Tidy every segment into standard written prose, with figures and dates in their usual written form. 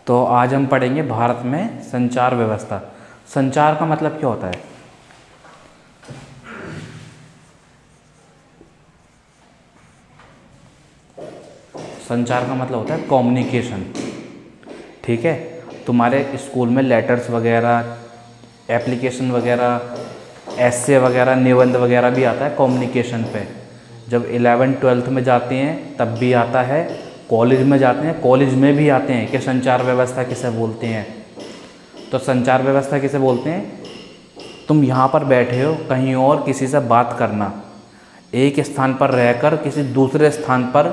तो आज हम पढ़ेंगे भारत में संचार व्यवस्था। संचार का मतलब क्या होता है? संचार का मतलब होता है कम्युनिकेशन। ठीक है, तुम्हारे स्कूल में लेटर्स वगैरह, एप्लीकेशन वगैरह, एस्से वगैरह, निबंध वगैरह भी आता है कम्युनिकेशन पे। जब 11th-12th में जाते हैं तब भी आता है, कॉलेज में जाते हैं कॉलेज में भी आते हैं कि संचार व्यवस्था किसे बोलते हैं। तो संचार व्यवस्था किसे बोलते हैं? तुम यहाँ पर बैठे हो, कहीं और किसी से बात करना, एक स्थान पर रहकर किसी दूसरे स्थान पर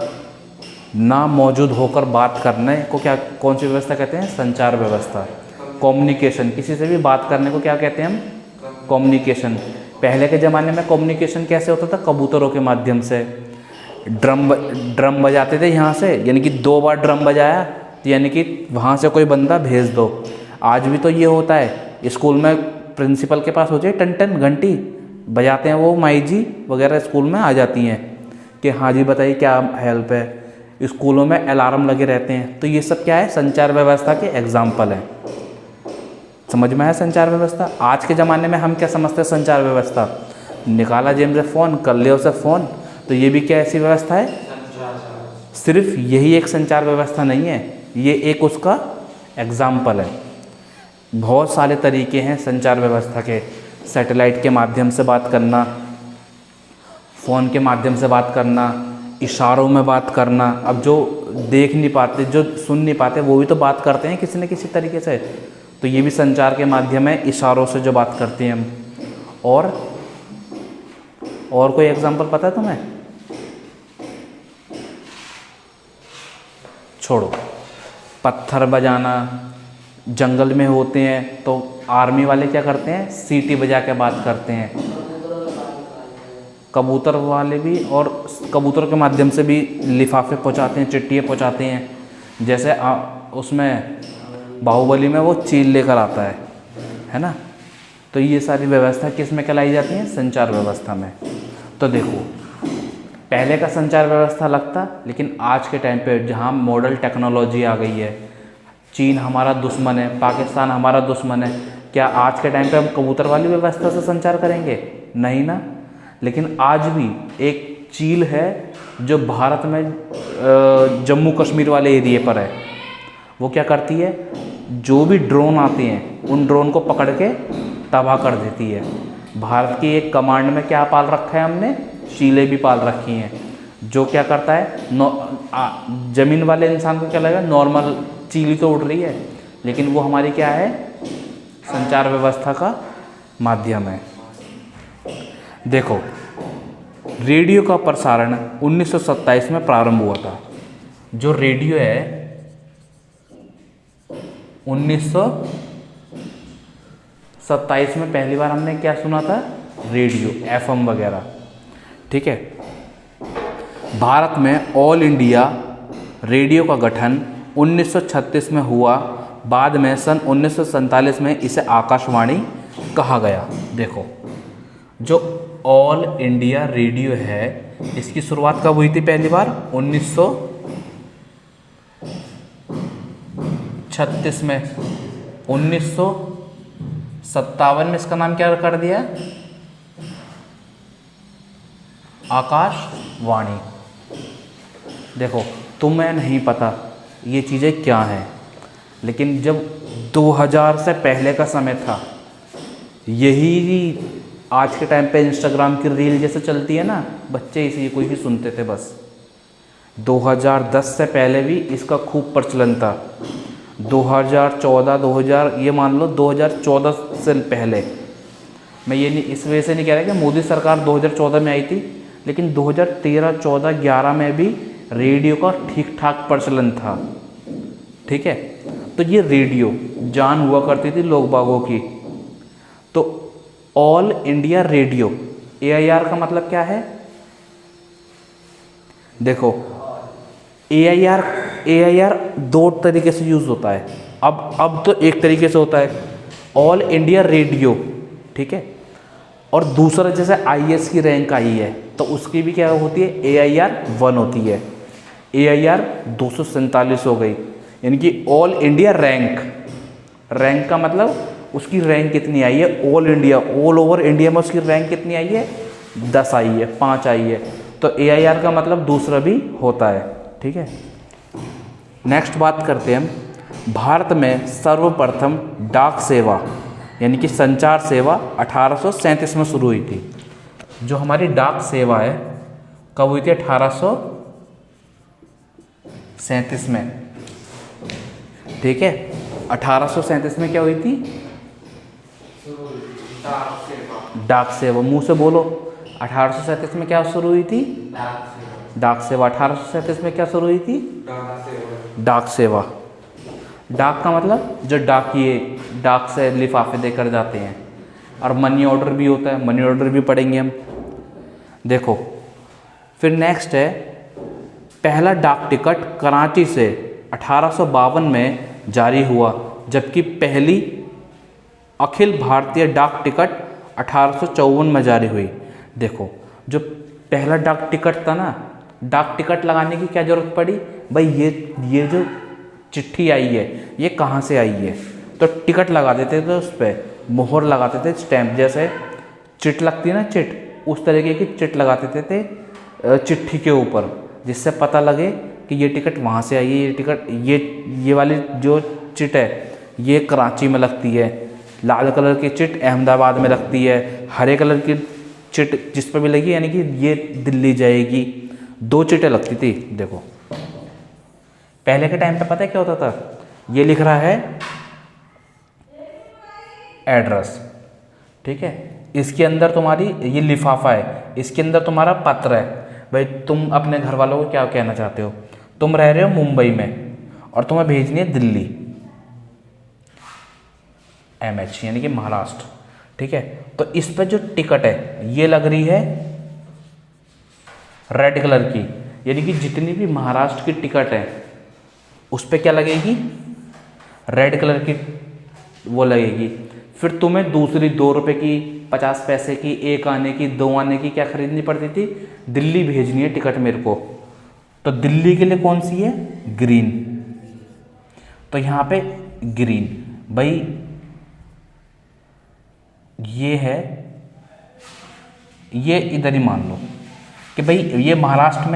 ना मौजूद होकर बात करने को क्या, कौन सी व्यवस्था कहते हैं? संचार व्यवस्था। कम्युनिकेशन, किसी से भी बात करने को क्या कहते हैं हम? कम्युनिकेशन। पहले के ज़माने में कम्युनिकेशन कैसे होता था? कबूतरों के माध्यम से। ड्रम बजाते थे यहाँ से, यानी कि 2 बार ड्रम बजाया यानी कि वहाँ से कोई बंदा भेज दो। आज भी तो ये होता है, स्कूल में प्रिंसिपल के पास होती है टन टन घंटी बजाते हैं, वो माई जी वगैरह स्कूल में आ जाती हैं कि हाँ जी बताइए क्या हेल्प है। स्कूलों में अलार्म लगे रहते हैं। तो ये सब क्या है? संचार व्यवस्था के एग्जाम्पल हैं। समझ में है संचार व्यवस्था? आज के ज़माने में हम क्या समझते हैं संचार व्यवस्था? निकाला जेब से फ़ोन, कर लिया उसे फ़ोन। तो ये भी क्या ऐसी व्यवस्था है? सिर्फ यही एक संचार व्यवस्था नहीं है, ये एक उसका एग्जाम्पल है। बहुत सारे तरीके हैं संचार व्यवस्था के। सैटेलाइट के माध्यम से बात करना, फ़ोन के माध्यम से बात करना, इशारों में बात करना। अब जो देख नहीं पाते, जो सुन नहीं पाते, वो भी तो बात करते हैं किसी न किसी तरीके से। तो ये भी संचार के माध्यम है, इशारों से जो बात करते हैं हम। और कोई एग्जांपल पता है तुम्हें? छोड़ो। पत्थर बजाना, जंगल में होते हैं तो आर्मी वाले क्या करते हैं? सीटी बजा के बात करते हैं। कबूतर वाले भी, और कबूतर के माध्यम से भी लिफाफे पहुंचाते हैं, चिट्ठियाँ पहुंचाते हैं। जैसे उसमें बाहुबली में वो चील लेकर आता है ना। तो ये सारी व्यवस्था किस में कहलाई जाती है? संचार व्यवस्था में। तो देखो, पहले का संचार व्यवस्था अलग था, लेकिन आज के टाइम पे जहाँ मॉडर्न टेक्नोलॉजी आ गई है, चीन हमारा दुश्मन है, पाकिस्तान हमारा दुश्मन है, क्या आज के टाइम पे हम कबूतर वाली व्यवस्था से संचार करेंगे? नहीं ना। लेकिन आज भी एक चील है जो भारत में जम्मू कश्मीर वाले एरिए पर है। वो क्या करती है? जो भी ड्रोन आते हैं उन ड्रोन को पकड़ के तबाह कर देती है। भारत की एक कमांड में क्या पाल रखा है हमने? चीलें भी पाल रखी हैं। जो क्या करता है, ज़मीन वाले इंसान को क्या लगेगा नॉर्मल चीली तो उड़ रही है, लेकिन वो हमारी क्या है? संचार व्यवस्था का माध्यम है। देखो, रेडियो का प्रसारण 1927 में प्रारंभ हुआ था। जो रेडियो है 1927 में पहली बार हमने क्या सुना था? रेडियो, एफएम वगैरह। ठीक है। भारत में ऑल इंडिया रेडियो का गठन 1936 में हुआ। बाद में सन 1947 में इसे आकाशवाणी कहा गया। देखो, जो ऑल इंडिया रेडियो है, इसकी शुरुआत कब हुई थी? पहली बार 1936 में। 1957 में इसका नाम क्या कर दिया? आकाशवाणी। देखो, तुम्हें नहीं पता ये चीज़ें क्या हैं, लेकिन जब 2000 से पहले का समय था, यही आज के टाइम पे इंस्टाग्राम की रील जैसे चलती है ना, बच्चे इसी को ही सुनते थे बस। 2010 से पहले भी इसका खूब प्रचलन था। 2014 ये मान लो 2014 से पहले। मैं ये नहीं इस वजह से नहीं कह रहा कि मोदी सरकार 2014 में आई थी, लेकिन 2013, 14, 11 में भी रेडियो का ठीक ठाक प्रचलन था। ठीक है। तो ये रेडियो जान हुआ करती थी लोग बागों की। तो ऑल इंडिया रेडियो, AIR का मतलब क्या है? देखो, AIR 2 तरीके से यूज़ होता है। अब तो एक तरीके से होता है, ऑल इंडिया रेडियो। ठीक है। और दूसरा जैसे IAS की रैंक आई है तो उसकी भी क्या होती है? AIR 1 होती है। AIR 247 हो गई। यानी कि ऑल इंडिया रैंक, रैंक का मतलब उसकी रैंक कितनी आई है, all India, all over India में उसकी रैंक कितनी आई है, 10 आई है, 5 आई है। तो AIR का मतलब दूसरा भी होता है, ठीक है। नेक्स्ट बात करते हैं हम, भारत में सर्वप्रथम डाक सेवा यानी कि संचार सेवा 1837 में शुरू हुई थी। जो हमारी डाक सेवा है कब हुई थी, 1837 में, ठीक है। 1837 में क्या हुई थी, डाक सेवा, मुंह से बोलो। 1837 में क्या शुरू हुई थी, डाक सेवा। 1837 में क्या शुरू हुई थी, डाक सेवा। डाक का मतलब जो डाकिए डाक से लिफाफे देकर जाते हैं, और मनी ऑर्डर भी होता है, मनी ऑर्डर भी पढ़ेंगे हम। देखो फिर नेक्स्ट है, पहला डाक टिकट कराची से 1852 में जारी हुआ, जबकि पहली अखिल भारतीय डाक टिकट 1854 में जारी हुई। देखो जो पहला डाक टिकट था ना, डाक टिकट लगाने की क्या ज़रूरत पड़ी भाई, ये जो चिट्ठी आई है ये कहाँ से आई है, तो टिकट लगा देते थे, उस पर मोहर लगाते थे, स्टैम्प, जैसे चिट लगती है ना, चिट, उस तरीके की चिट लगाते थे चिट्ठी के ऊपर, जिससे पता लगे कि ये टिकट वहाँ से आई है, ये टिकट ये वाली जो चिट है ये कराची में लगती है, लाल कलर की चिट अहमदाबाद में लगती है, हरे कलर की चिट जिस पर भी लगी यानी कि ये दिल्ली जाएगी। 2 चिटें लगती थी। देखो पहले के टाइम पे पता है क्या होता था, ये लिख रहा है एड्रेस, ठीक है, इसके अंदर तुम्हारी ये लिफाफा है, इसके अंदर तुम्हारा पत्र है। भाई तुम अपने घर वालों को क्या कहना चाहते हो, तुम रह रहे हो मुंबई में और तुम्हें भेजनी है दिल्ली, MH यानी कि महाराष्ट्र, ठीक है। तो इस पर जो टिकट है ये लग रही है रेड कलर की, यानी कि जितनी भी महाराष्ट्र की टिकट है उस पर क्या लगेगी, रेड कलर की वो लगेगी। फिर तुम्हें दूसरी 2 रुपये की, 50 पैसे की, 1 आने की, 2 आने की क्या खरीदनी पड़ती थी, दिल्ली भेजनी है टिकट मेरे को, तो दिल्ली के लिए कौन सी है, ग्रीन। तो यहाँ पे ग्रीन, भाई ये है, ये इधर ही मान लो कि भाई ये महाराष्ट्र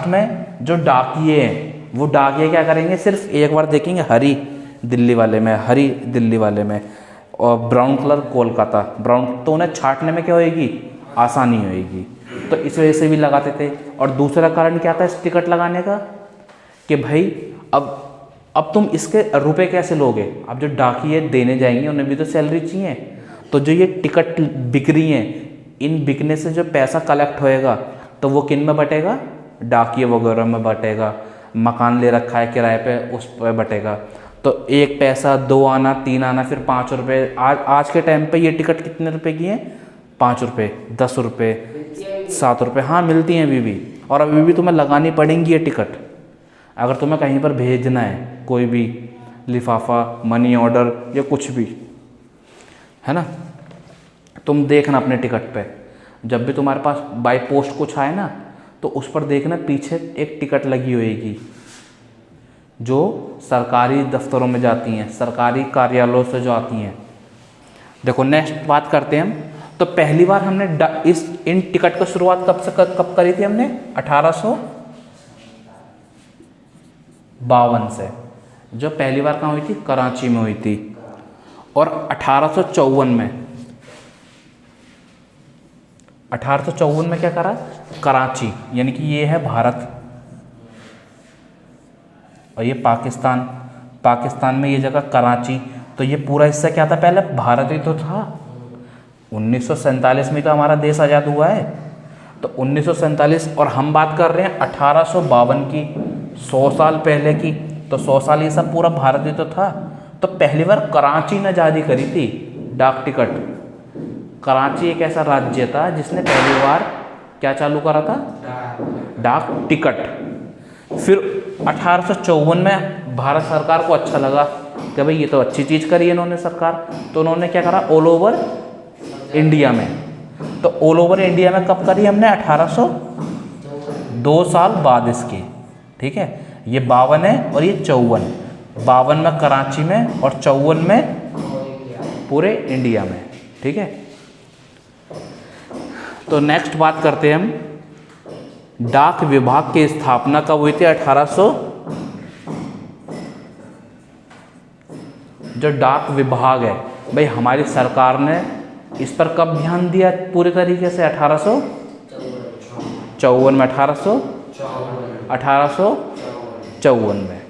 में जो डाकिये हैं वो डाकिये क्या करेंगे, सिर्फ एक बार देखेंगे हरी दिल्ली वाले में, हरी दिल्ली वाले में, और ब्राउन कलर कोलकाता, ब्राउन, तो उन्हें छांटने में क्या होएगी, आसानी होएगी। तो इस वजह से भी लगाते थे। और दूसरा कारण क्या था इस टिकट लगाने का, कि भाई अब तुम इसके रुपए कैसे लोगे, अब जो डाकिये देने जाएंगे उन्हें भी तो सैलरी चाहिए, तो जो ये टिकट बिक रही हैं, इन बिकने से जो पैसा कलेक्ट होएगा तो वो किन में बटेगा, डाकिये वगैरह में बटेगा, मकान ले रखा है किराए पे उस पर बटेगा। तो 1 पैसा, 2 आना, 3 आना, फिर 5 रुपये। आज के टाइम पे ये टिकट कितने रुपए की है, 5 रुपये, 10 रुपये, 7 रुपये, हाँ मिलती हैं अभी भी। और अभी भी तुम्हें लगानी पड़ेंगी ये टिकट, अगर तुम्हें कहीं पर भेजना है कोई भी लिफाफा, मनी ऑर्डर या कुछ भी, है ना। तुम देखना अपने टिकट पे, जब भी तुम्हारे पास बाय पोस्ट कुछ आए ना, तो उस पर देखना पीछे एक टिकट लगी होएगी, जो सरकारी दफ्तरों में जाती हैं, सरकारी कार्यालयों से जो आती हैं। देखो नेक्स्ट बात करते हैं हम, तो पहली बार हमने इन टिकट की शुरुआत कब करी थी हमने, 1852 से, जो पहली बार कहाँ हुई थी, कराची में हुई थी। और 1854 में क्या करा, कराची, यानी कि ये है भारत और ये पाकिस्तान में ये जगह कराची, तो ये पूरा हिस्सा क्या था, पहले भारत ही तो था। 1947 में तो हमारा देश आज़ाद हुआ है, तो 1947, और हम बात कर रहे हैं 1852 की, 100 साल पहले की, तो 100 साल ये सब पूरा भारत ही तो था। तो पहली बार कराची ने जारी करी थी डाक टिकट। कराची एक ऐसा राज्य था जिसने पहली बार क्या चालू करा था, डाक टिकट। फिर 1854 में भारत सरकार को अच्छा लगा कि भाई ये तो अच्छी चीज़ करी है इन्होंने सरकार, तो उन्होंने क्या करा, ऑल ओवर इंडिया में। तो ऑल ओवर इंडिया में कब करी हमने, 2 साल बाद इसकी, ठीक है। ये 52 है और ये 54। 52 में कराची में और 54 में पूरे इंडिया में। ठीक है, तो नेक्स्ट बात करते हैं हम, डाक विभाग की स्थापना कब हुई थी? 1800। जो डाक विभाग है भाई, हमारी सरकार ने इस पर कब ध्यान दिया पूरे तरीके से? 1854 में। 1854 में।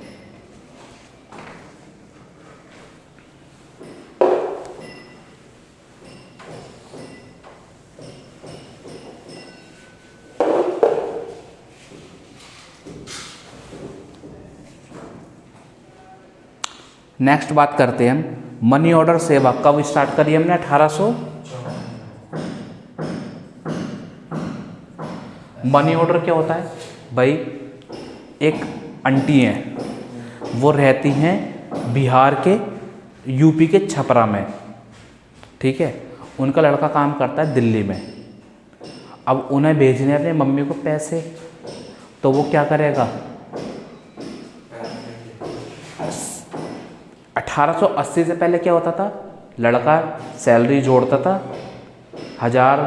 नेक्स्ट बात करते हैं हम, मनी ऑर्डर सेवा कब स्टार्ट करी हमने? 1800। मनी ऑर्डर क्या होता है भाई? एक आंटी हैं, वो रहती हैं बिहार के यूपी के छपरा में। ठीक है, उनका लड़का काम करता है दिल्ली में। अब उन्हें भेजने अपनी मम्मी को पैसे, तो वो क्या करेगा? 1880 से पहले क्या होता था? लड़का सैलरी जोड़ता था, 1000,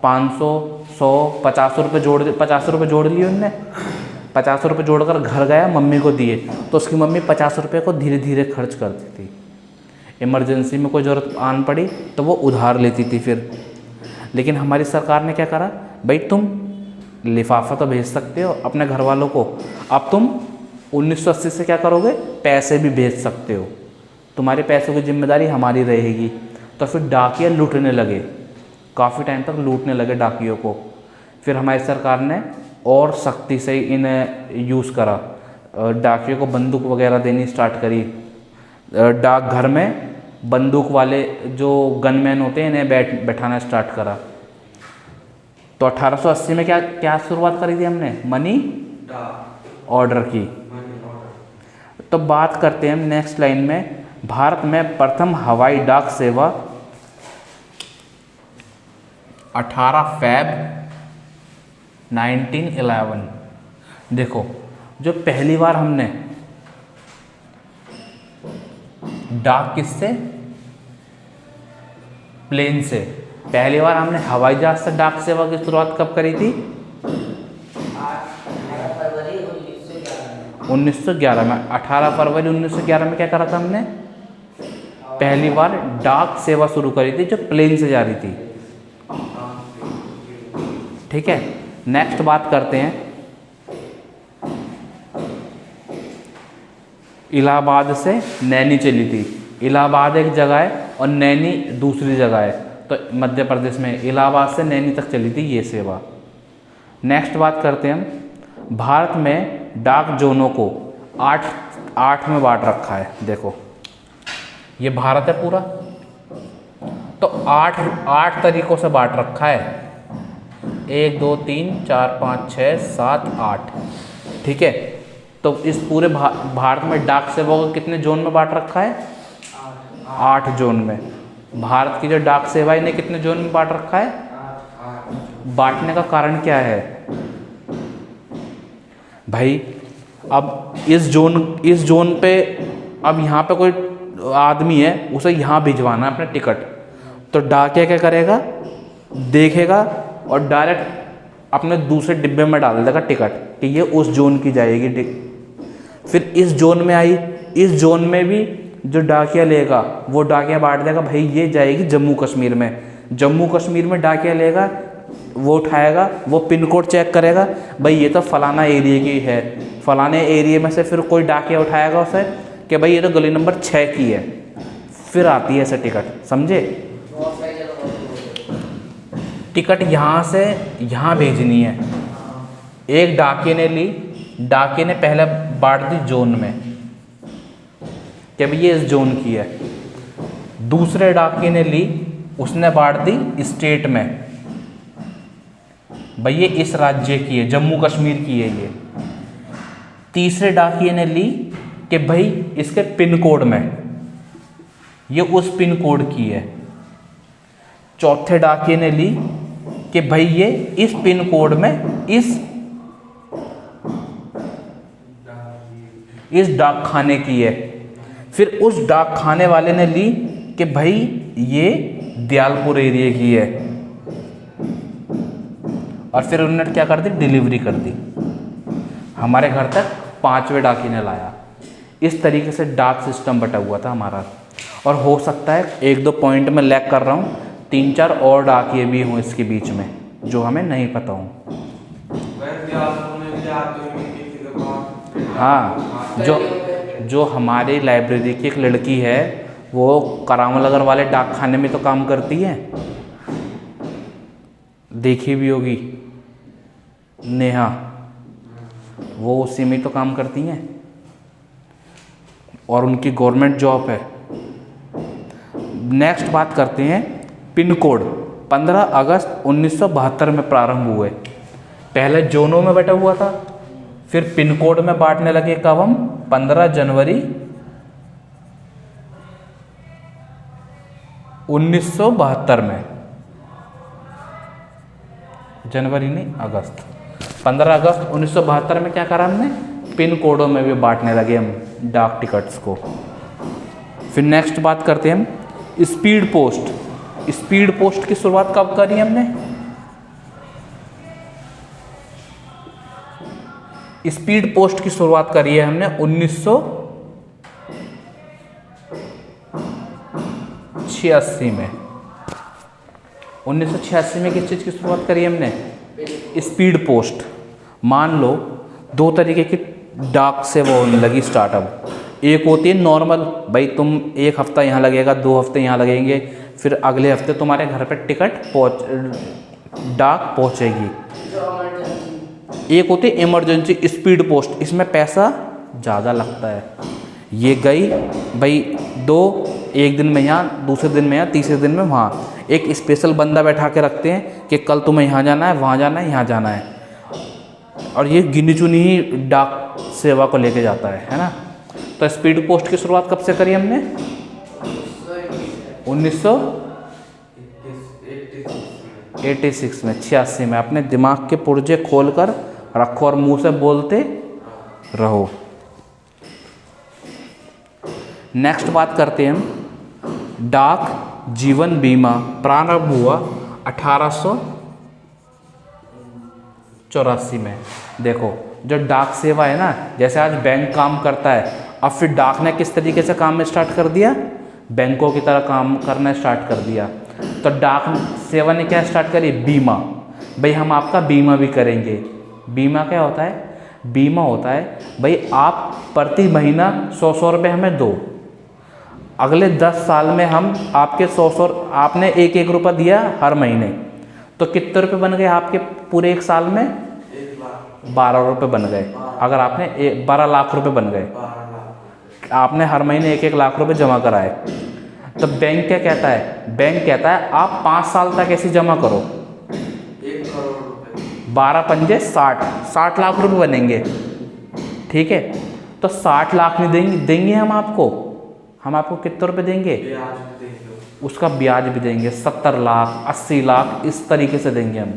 500, 100, 50 रुपये जोड़ लिए उनने। 50 रुपये जोड़कर घर गया, मम्मी को दिए, तो उसकी मम्मी 50 रुपये को धीरे धीरे खर्च करती थी। इमरजेंसी में कोई ज़रूरत आन पड़ी तो वो उधार लेती थी फिर। लेकिन हमारी सरकार ने क्या करा भाई, तुम लिफाफा तो भेज सकते हो अपने घर वालों को, अब तुम 1980 से क्या करोगे? पैसे भी भेज सकते हो, तुम्हारे पैसों की जिम्मेदारी हमारी रहेगी। तो फिर डाकिया लूटने लगे, काफ़ी टाइम तक लूटने लगे डाकियों को। फिर हमारी सरकार ने और सख्ती से इन्हें यूज़ करा, डाकियों को बंदूक वगैरह देनी स्टार्ट करी। डाकघर में बंदूक वाले जो गनमैन होते हैं इन्हें बैठाना स्टार्ट करा। तो 1880 में क्या शुरुआत करी थी हमने? मनी ऑर्डर की। तो बात करते हैं हम नेक्स्ट लाइन में, भारत में प्रथम हवाई डाक सेवा 18 फ़रवरी 1911। देखो, जो पहली बार हमने डाक किससे? प्लेन से। पहली बार हमने हवाई जहाज से डाक सेवा की शुरुआत कब करी थी? 1911 में। 18 फरवरी 1911 में क्या करा था हमने? पहली बार डाक सेवा शुरू करी थी जो प्लेन से जा रही थी। ठीक है, नेक्स्ट बात करते हैं, इलाहाबाद से नैनी चली थी। इलाहाबाद एक जगह है और नैनी दूसरी जगह है, तो मध्य प्रदेश में इलाहाबाद से नैनी तक चली थी ये सेवा। नेक्स्ट बात करते हैं हम, भारत में डाक जोनों को 8 में बांट रखा है। देखो, ये भारत है पूरा, तो 8 तरीकों से बांट रखा है। 1 2 3 4 5 6 7 8। ठीक है, तो इस पूरे भारत में डाक सेवा को कितने जोन में बांट रखा है? 8 जोन में। भारत की जो डाक सेवा है इन्हें कितने जोन में बांट रखा है? बांटने का कारण क्या है भाई? अब इस जोन पे, अब यहाँ पे कोई आदमी है, उसे यहाँ भिजवाना है अपना टिकट, तो डाकिया क्या करेगा? देखेगा और डायरेक्ट अपने दूसरे डिब्बे में डाल देगा टिकट कि ये उस जोन की जाएगी। फिर इस जोन में आई, इस जोन में भी जो डाकिया लेगा वो डाकिया बांट देगा, भाई ये जाएगी जम्मू कश्मीर में। जम्मू कश्मीर में डाकिया लेगा, वो उठाएगा, वो पिन कोड चेक करेगा, भाई ये तो फलाना एरिया की है। फलाने एरिया में से फिर कोई डाकिया उठाएगा उसे कि भाई ये तो गली नंबर 6 की है। फिर आती है ऐसे टिकट, समझे? टिकट यहाँ से यहाँ भेजनी है। एक डाकिये ने ली, डाकिये ने पहले बांट दी जोन में कि भाई ये इस जोन की है। दूसरे डाकिये ने ली, उसने बांट दी स्टेट में, भाई ये इस राज्य की है, जम्मू कश्मीर की है ये। तीसरे डाकिये ने ली कि भाई इसके पिन कोड में, ये उस पिन कोड की है। चौथे डाकिये ने ली कि भाई ये इस पिन कोड में इस डाक खाने की है। फिर उस डाक खाने वाले ने ली कि भाई ये दयालपुर एरिया की है, और फिर उन्होंने क्या कर दी, डिलीवरी कर दी, हमारे घर तक 5वें डाकी ने लाया। इस तरीके से डाक सिस्टम बटा हुआ था हमारा। और हो सकता है 1-2 पॉइंट में लैग कर रहा हूँ, 3-4 और डाकिए भी हों इसके बीच में जो हमें नहीं पता हूँ। हाँ, जो हमारी लाइब्रेरी की एक लड़की है वो करामनगर वाले डाक खाने में तो काम करती है, देखी भी होगी नेहा, वो उसी में तो काम करती हैं और उनकी गवर्नमेंट जॉब है। नेक्स्ट बात करते हैं पिन कोड। 15 अगस्त 1972 में प्रारंभ हुए। पहले जोनों में बटा हुआ था, फिर पिन कोड में बांटने लगे कब हम, 15 जनवरी 1972 में, जनवरी नहीं अगस्त, 15 अगस्त 1972 में क्या करा हमने, पिन कोडों में भी बांटने लगे हम डाक टिकट्स को। फिर नेक्स्ट बात करते हैं हम स्पीड पोस्ट। स्पीड पोस्ट की शुरुआत कब करी हमने, स्पीड पोस्ट की शुरुआत करी है हमने 1986 में। 1986 में किस चीज़ की शुरुआत करी हमने, स्पीड पोस्ट। मान लो 2 तरीके की डाक से वो होने लगी स्टार्टअप। एक होती है नॉर्मल, भाई तुम 1 हफ्ता यहाँ लगेगा, 2 हफ्ते यहाँ लगेंगे, फिर अगले हफ्ते तुम्हारे घर पे डाक पहुँचेगी। एक होती है इमरजेंसी स्पीड पोस्ट, इसमें पैसा ज़्यादा लगता है। ये गई भाई 1 दिन में यहाँ, दूसरे दिन में यहाँ, तीसरे दिन में वहाँ, एक स्पेशल बंदा बैठा के रखते हैं कि कल तुम्हें यहाँ जाना है, वहाँ जाना है, यहाँ जाना है, और ये गिनी चुनी ही डाक सेवा को लेके जाता है ना। तो स्पीड पोस्ट की शुरुआत कब से करी हमने, 1986 में, 86 में। अपने दिमाग के पुर्जे खोल कर रखो और मुंह से बोलते रहो। नेक्स्ट बात करते हैं हम डाक जीवन बीमा। प्रारंभ हुआ 1884 में। देखो जो डाक सेवा है ना, जैसे आज बैंक काम करता है, अब फिर डाक ने किस तरीके से काम स्टार्ट कर दिया, बैंकों की तरह काम करना स्टार्ट कर दिया। तो डाक सेवा ने क्या स्टार्ट करी, बीमा। भाई हम आपका बीमा भी करेंगे। बीमा क्या होता है, बीमा होता है भाई आप प्रति महीना 100 रुपये हमें दो, अगले 10 साल में हम आपके 100 आपने 1-1 रुपये दिया हर महीने, तो कितने रुपये बन गए आपके पूरे 1 साल में, 12 रुपये बन गए। अगर आपने 12 लाख रुपये बन गए, आपने हर महीने 1-1 लाख रुपये जमा कराए। तो बैंक क्या कहता है, बैंक कहता है आप 5 साल तक ऐसे जमा करो, 1 करोड़ रुपए, 12 पंजे 60 लाख रुपये बनेंगे। ठीक है, तो 60 लाख नहीं देंगे हम आपको कितने रुपए देंगे, ब्याज भी देंगे, उसका ब्याज भी देंगे, 70 लाख 80 लाख इस तरीके से देंगे हम।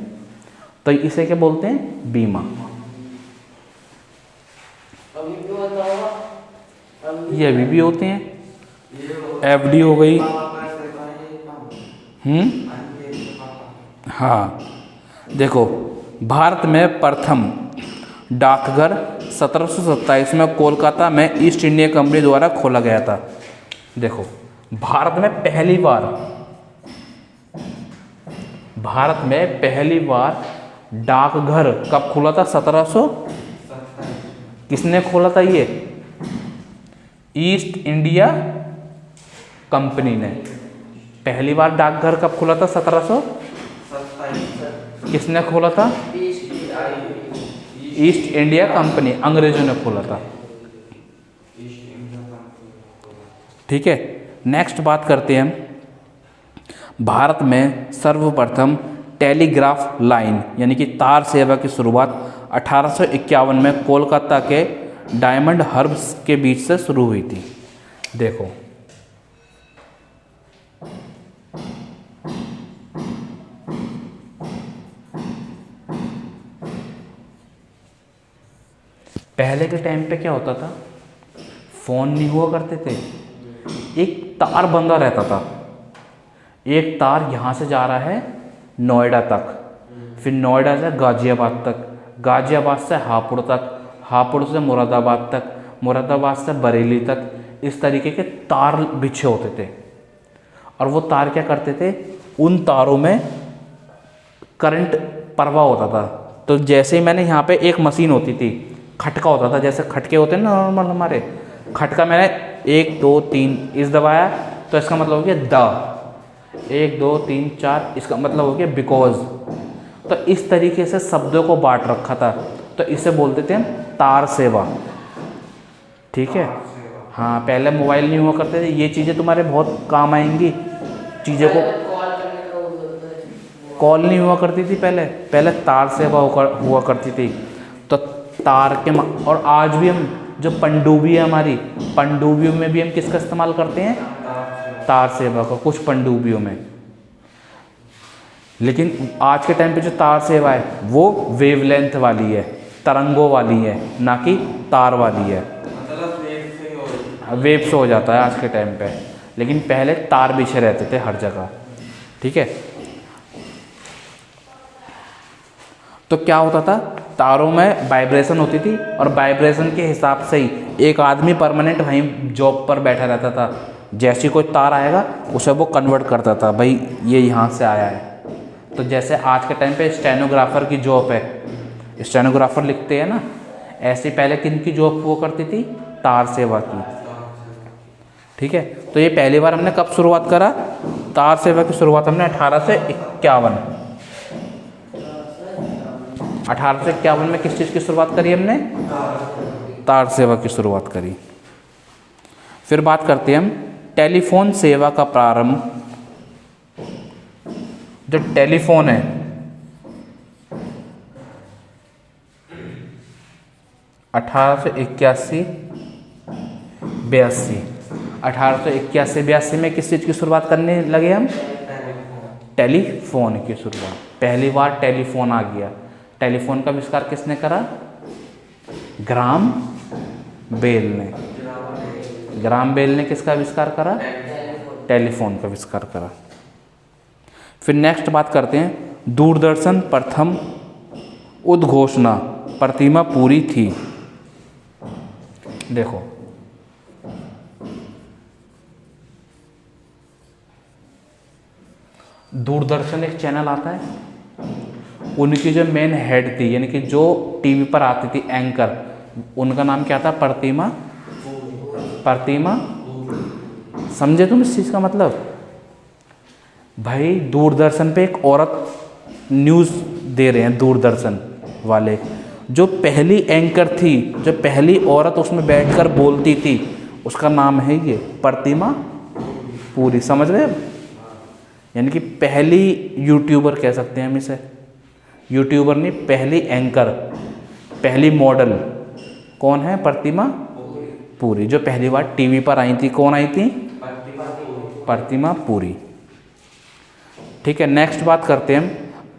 तो इसे क्या बोलते हैं, बीमा। ये अभी भी होते हैं, एफडी हो गई। हाँ देखो, भारत में प्रथम डाकघर 1727 में कोलकाता में ईस्ट इंडिया कंपनी द्वारा खोला गया था। देखो भारत में पहली बार डाकघर कब खोला था, 1700, किसने खोला था, ये ईस्ट इंडिया कंपनी ने। पहली बार डाकघर कब खोला था, 1727, किसने खोला था, ईस्ट इंडिया कंपनी, अंग्रेजों ने खोला था। ठीक है, नेक्स्ट बात करते हैं हम भारत में सर्वप्रथम टेलीग्राफ लाइन यानी कि तार सेवा की शुरुआत 1851 में कोलकाता के डायमंड हर्ब्स के बीच से शुरू हुई थी। देखो पहले के टाइम पे क्या होता था, फ़ोन नहीं हुआ करते थे, एक तार बंधा रहता था। एक तार यहाँ से जा रहा है नोएडा तक, फिर नोएडा से गाज़ियाबाद तक, गाज़ियाबाद से हापुड़ तक, हापुड़ से मुरादाबाद तक, मुरादाबाद से बरेली तक, इस तरीके के तार बिछे होते थे। और वो तार क्या करते थे, उन तारों में करंट प्रवाह होता था। तो जैसे ही मैंने यहाँ पे एक मशीन होती थी, खटका होता था, जैसे खटके होते हैं ना नॉर्मल हमारे, खटका मैंने 1 2 3 इस दबाया तो इसका मतलब हो गया द, 1 2 3 4 इसका मतलब हो गया बिकॉज। तो इस तरीके से शब्दों को बांट रखा था, तो इसे बोलते थे हम तार सेवा। ठीक है, हाँ, पहले मोबाइल नहीं हुआ करते थे। ये चीज़ें तुम्हारे बहुत काम आएंगी, चीज़ों को कॉल नहीं हुआ करती थी पहले तार सेवा हुआ करती थी। तो तार के और आज भी हम जो पनडुब्बी है हमारी, पनडुब्बियों में भी हम किसका इस्तेमाल करते हैं, तार सेवा का, कुछ पनडुब्बियों में। लेकिन आज के टाइम पे जो तार सेवा है वो वेवलेंथ वाली है, तरंगों वाली है, ना कि तार वाली है। मतलब वेव से हो जाता है आज के टाइम पे, लेकिन पहले तार बिछे रहते थे हर जगह। ठीक है, तो क्या होता था, तारों में वाइब्रेशन होती थी और वाइब्रेशन के हिसाब से ही एक आदमी परमानेंट वहीं जॉब पर बैठा रहता था। जैसे कोई तार आएगा उसे वो कन्वर्ट करता था, भाई ये यहाँ से आया है। तो जैसे आज के टाइम पे स्टेनोग्राफर की जॉब है, स्टेनोग्राफर लिखते हैं ना, ऐसे पहले किन की जॉब वो करती थी, तार सेवा की। ठीक है, तो ये पहली बार हमने कब शुरुआत करा, तार सेवा की शुरुआत हमने 1851 में किस चीज़ की शुरुआत करी हमने, तार सेवा की शुरुआत करी। फिर बात करते हैं हम टेलीफोन सेवा का प्रारंभ। जो टेलीफोन है 1881-82 में किस चीज़ की शुरुआत करने लगे हम, टेलीफोन की शुरुआत। पहली बार टेलीफोन आ गया। टेलीफोन का आविष्कार किसने करा, ग्राम बेल ने। ग्राम बेल ने किसका आविष्कार करा, टेलीफोन का आविष्कार करा। फिर नेक्स्ट बात करते हैं, दूरदर्शन प्रथम उद्घोषणा प्रतिमा पूरी थी। देखो, दूरदर्शन एक चैनल आता है, उनकी जो मेन हेड थी, यानी कि जो टीवी पर आती थी एंकर, उनका नाम क्या था, प्रतिमा समझे तुम इस चीज़ का मतलब। भाई दूरदर्शन पे एक औरत न्यूज़ दे रहे हैं, दूरदर्शन वाले, जो पहली एंकर थी, जो पहली औरत उसमें बैठकर बोलती थी, उसका नाम है ये प्रतिमा पूरी। समझ रहे, यानी कि पहली यूट्यूबर कह सकते हैं हम इसे, यूट्यूबर नहीं, पहली एंकर, पहली मॉडल कौन है, प्रतिमा पूरी, जो पहली बार टीवी पर आई थी। कौन आई थी, प्रतिमा पूरी। ठीक है, नेक्स्ट बात करते हैं हम,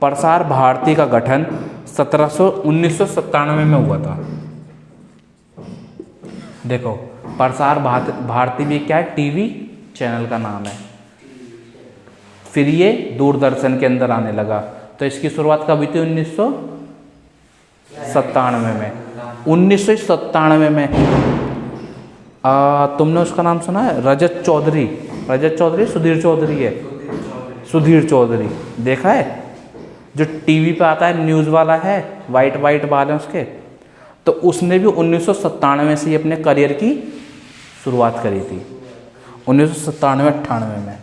प्रसार भारती का गठन 1997 में हुआ था। देखो, प्रसार भारती भी क्या है, टीवी चैनल का नाम है। फिर ये दूरदर्शन के अंदर आने लगा। तो इसकी शुरुआत कब हुई थी, 1997 में। 1997 में तुमने उसका नाम सुना है, रजत चौधरी, सुधीर चौधरी है, सुधीर चौधरी देखा है, जो टीवी पे आता है, न्यूज़ वाला है, वाइट बाल है उसके। तो उसने भी 1997 से ही अपने करियर की शुरुआत करी थी, 1997-98 में।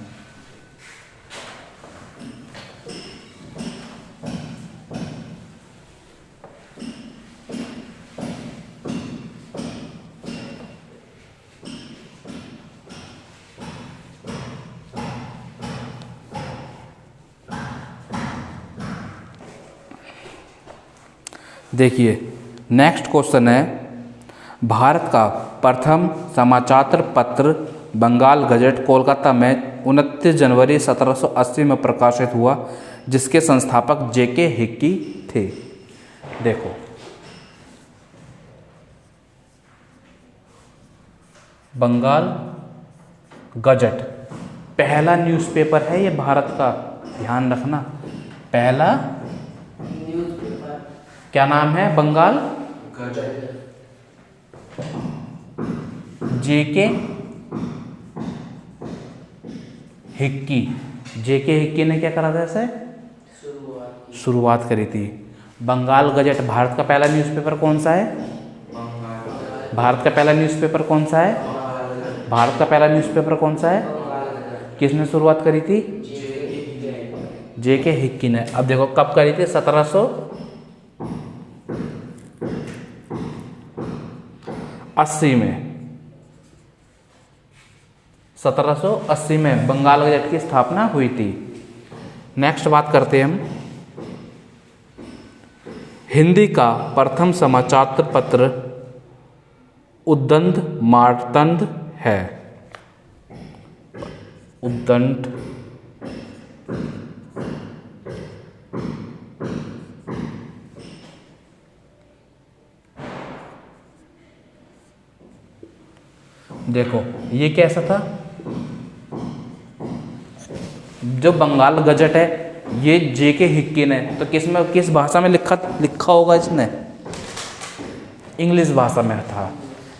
देखिए, नेक्स्ट क्वेश्चन है, भारत का प्रथम समाचार पत्र बंगाल गजट कोलकाता में 29 जनवरी 1780 में प्रकाशित हुआ, जिसके संस्थापक जेके हिक्की थे। देखो, बंगाल गजट पहला न्यूज़पेपर है ये भारत का, ध्यान रखना। पहला न्यूज़पेपर क्या नाम है? बंगाल गजट। जेके हिक्की। जेके हिक्की ने क्या करा था इसे? शुरुआत करी थी। बंगाल गजट भारत का पहला न्यूज़पेपर कौन सा है? बंगाल भारत का पहला न्यूज़पेपर कौन सा है? गजट। भारत का पहला न्यूज़पेपर कौन सा है? किसने शुरुआत करी थी? जेके हिक्की ने। अब देखो कब करी थी? 1780 में। 1780 में बंगाल गजट की स्थापना हुई थी। नेक्स्ट बात करते हैं हम। हिंदी का प्रथम समाचार पत्र उद्दंड मार्तंड है। उद्दंड देखो ये कैसा था? जो बंगाल गजट है ये जेके हिक्की ने, तो किस भाषा में लिखा होगा इसने? इंग्लिश भाषा में था।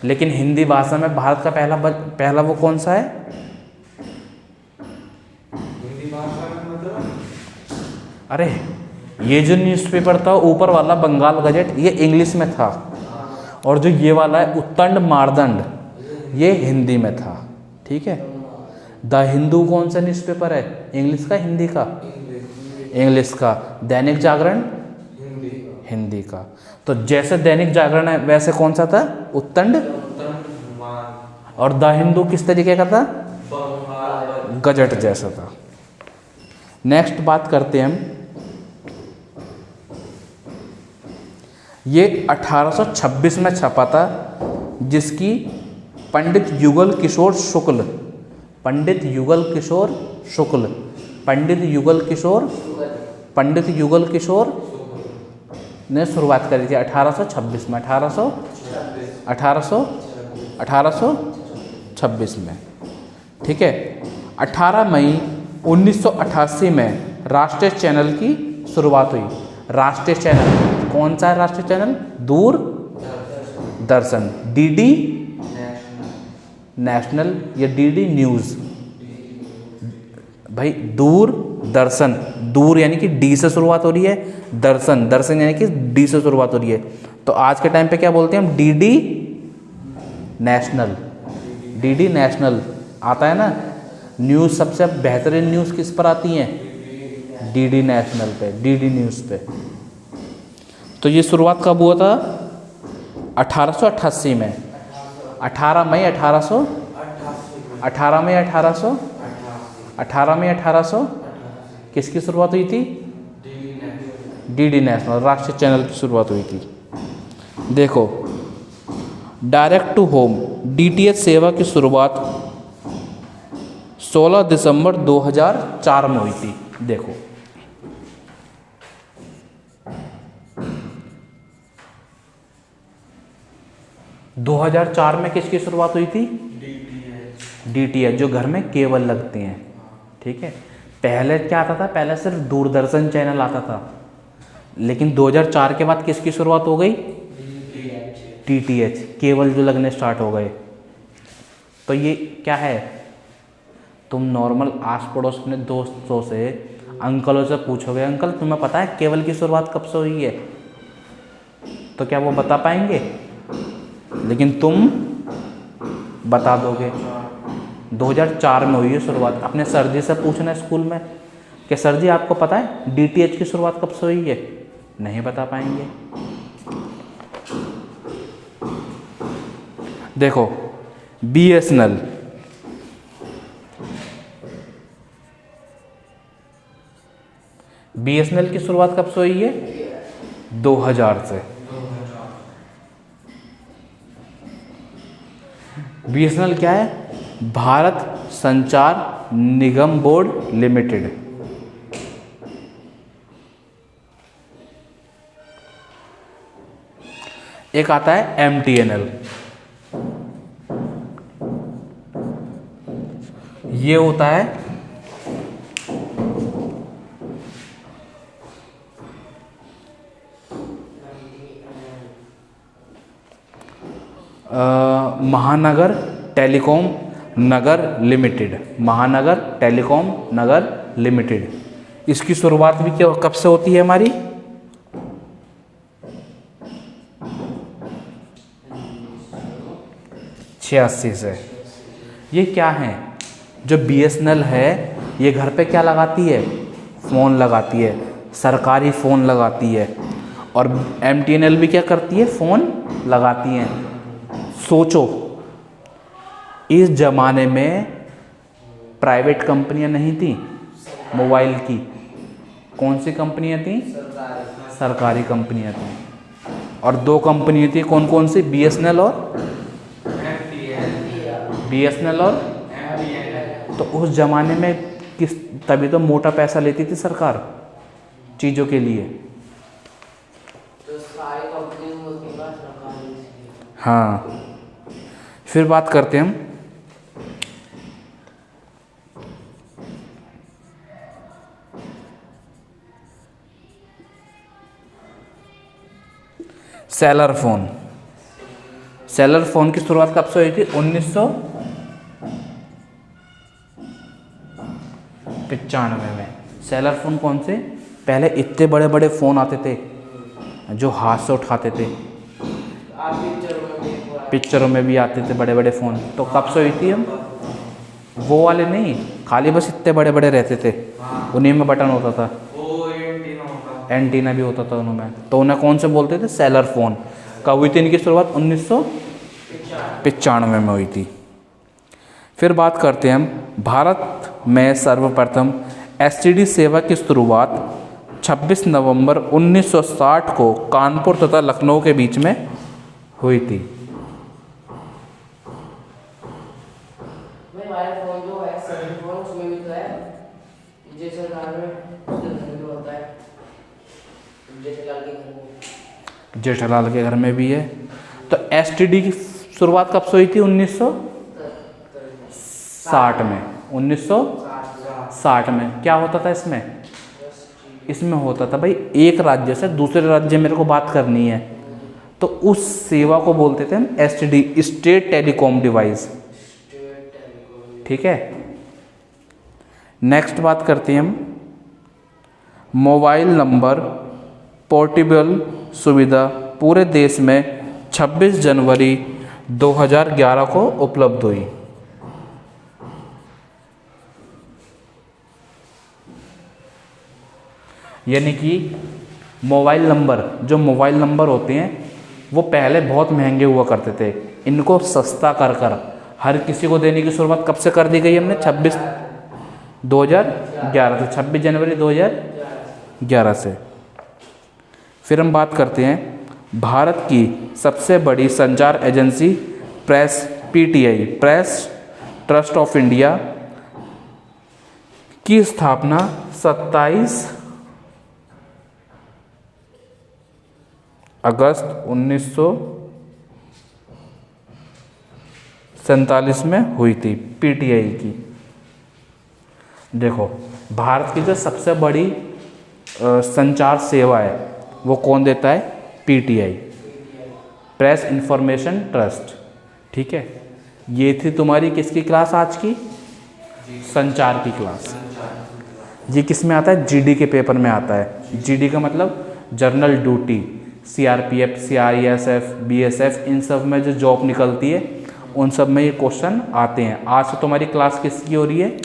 लेकिन हिंदी भाषा में भारत का पहला वो कौन सा है? हिंदी भाषा में मतलब अरे ये जो न्यूज़पेपर था ऊपर वाला बंगाल गजट ये इंग्लिश में था, और जो ये वाला है उत्तंड मार्दंड ये हिंदी में था। ठीक है। द हिंदू कौन सा न्यूज़पेपर है? इंग्लिश का हिंदी का? इंग्लिश का। दैनिक जागरण हिंदी हिंदी का। तो जैसे दैनिक जागरण है वैसे कौन सा था? उत्तंड। और द हिंदू किस तरीके का था? बंगाल गजट जैसा था। नेक्स्ट बात करते हैं हम। ये 1826 में छपा था, जिसकी पंडित युगल किशोर शुक्ल पंडित युगल किशोर ने शुरुआत करी थी 1826 में। 1826 में। ठीक है। 18 मई 1988 में राष्ट्रीय चैनल की शुरुआत हुई। राष्ट्रीय चैनल कौन सा है? राष्ट्रीय चैनल दूरदर्शन। डीडी नेशनल या डीडी न्यूज़। भाई दूरदर्शन, दूर यानी कि डी से शुरुआत हो रही है, दर्शन यानी कि डी से शुरुआत हो रही है। तो आज के टाइम पे क्या बोलते हैं हम? DD national. डीडी नेशनल आता है ना। न्यूज़ सबसे बेहतरीन न्यूज़ किस पर आती हैं? डीडी नेशनल पे, डीडी न्यूज़ पे। तो ये शुरुआत कब हुआ था? 1888 में। 18 मई 1800 किसकी शुरुआत हुई थी? डीडी नेशनल राष्ट्रीय चैनल की शुरुआत हुई थी। देखो डायरेक्ट टू होम डीटीएच सेवा की शुरुआत 16 दिसंबर 2004 में हुई थी। देखो 2004 में किसकी शुरुआत हुई थी? डीटीएच, जो घर में केबल लगती हैं। ठीक है। पहले क्या आता था? पहले सिर्फ दूरदर्शन चैनल आता था, लेकिन 2004 के बाद किसकी शुरुआत हो गई? डीटीएच, केबल जो लगने स्टार्ट हो गए। तो ये क्या है? तुम नॉर्मल आस पड़ोस अपने दोस्तों से, अंकलों से पूछोगे, अंकल तुम्हें पता है केबल की शुरुआत कब से हुई है? तो क्या वो बता पाएंगे? लेकिन तुम बता दोगे 2004 में हुई है शुरुआत। अपने सर जी से पूछना स्कूल में कि सर जी आपको पता है डीटीएच की शुरुआत कब से हुई है? नहीं बता पाएंगे। देखो बीएसएनएल, बीएसएनएल की शुरुआत कब से हुई है? 2000 से। बीएसएनएल क्या है? भारत संचार निगम बोर्ड लिमिटेड। एक आता है एमटीएनएल, ये होता है महानगर टेलीकॉम नगर लिमिटेड, महानगर टेलीकॉम नगर लिमिटेड। इसकी शुरुआत भी क्या कब से होती है हमारी? 86 से। ये क्या है? जो BSNL है ये घर पे क्या लगाती है? फ़ोन लगाती है, सरकारी फ़ोन लगाती है। और MTNL भी क्या करती है? फ़ोन लगाती हैं। सोचो, इस ज़माने में प्राइवेट कंपनियां नहीं थी मोबाइल की। कौन सी कंपनियां थी? सरकारी कंपनियां थी। और दो कंपनियां थी, कौन कौन सी? BSNL और BSNL और तो उस ज़माने में तभी तो मोटा पैसा लेती थी सरकार चीज़ों के लिए। तो सारी कंपनी उसके पास सरकारी थी। हाँ, फिर बात करते हैं हम सेलर फ़ोन। सेलर फ़ोन की शुरुआत कब से हुई थी? 1995 में। सेलर फ़ोन कौन से? पहले इतने बड़े बड़े फ़ोन आते थे जो हाथ से उठाते थे, आप पिक्चरों में देख रहे पिक्चरों में भी आते थे बड़े बड़े फ़ोन। तो कब से हुई थी हम? वो वाले नहीं, खाली बस इतने बड़े बड़े रहते थे, उन्हीं में बटन होता था, वो एंटीना होता। एंटीना भी होता था उनमें। तो उन्हें कौन से बोलते थे? Seller phone. कब हुई थी इनकी शुरुआत? 1995 में हुई थी। फिर बात करते हैं हम भारत में सर्वप्रथम STD सेवा की शुरुआत 26 नवंबर 1960 को कानपुर तथा लखनऊ के बीच में हुई थी। भाई हमारे फोन जो है सभी फोन उसमें भी तो है, जैसे घर में उसके घर में होता है, जेठलाल के घर में। जेठालाल के घर में भी है। तो STD की शुरुआत कब से हुई थी? 1960 में। 1960 में क्या होता था इसमें? इसमें होता था भाई, एक राज्य से दूसरे राज्य मेरे को बात करनी है तो उस सेवा को बोलते थे हम STD, स्टेट टेलीकॉम डिवाइस। ठीक है। नेक्स्ट बात करते हैं हम मोबाइल नंबर पोर्टेबल सुविधा पूरे देश में 26 जनवरी 2011 को उपलब्ध हुई। यानी कि मोबाइल नंबर, जो मोबाइल नंबर होते हैं वो पहले बहुत महंगे हुआ करते थे, इनको सस्ता कर कर हर किसी को देने की शुरुआत कब से कर दी गई हमने? 2011 से, 26 जनवरी 2011 से। फिर हम बात करते हैं भारत की सबसे बड़ी संचार agency press PTI, press trust of India की स्थापना 27 अगस्त 1947 में हुई थी PTI की। देखो, भारत की जो सबसे बड़ी संचार सेवा है वो कौन देता है? PTI, press information trust. ठीक है। ये थी तुम्हारी किसकी क्लास आज की? संचार की क्लास। ये किस में आता है? GD के पेपर में आता है। GD का मतलब journal duty, CRPF, CISF, BSF, इन सब में जो जॉब निकलती है उन सब में ये क्वेश्चन आते हैं। आज से तुम्हारी क्लास किसकी हो रही है?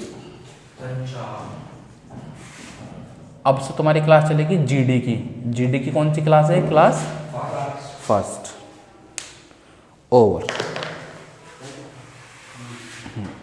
अब से तुम्हारी क्लास चलेगी GD की। GD की कौन सी क्लास है? Class first. ओवर।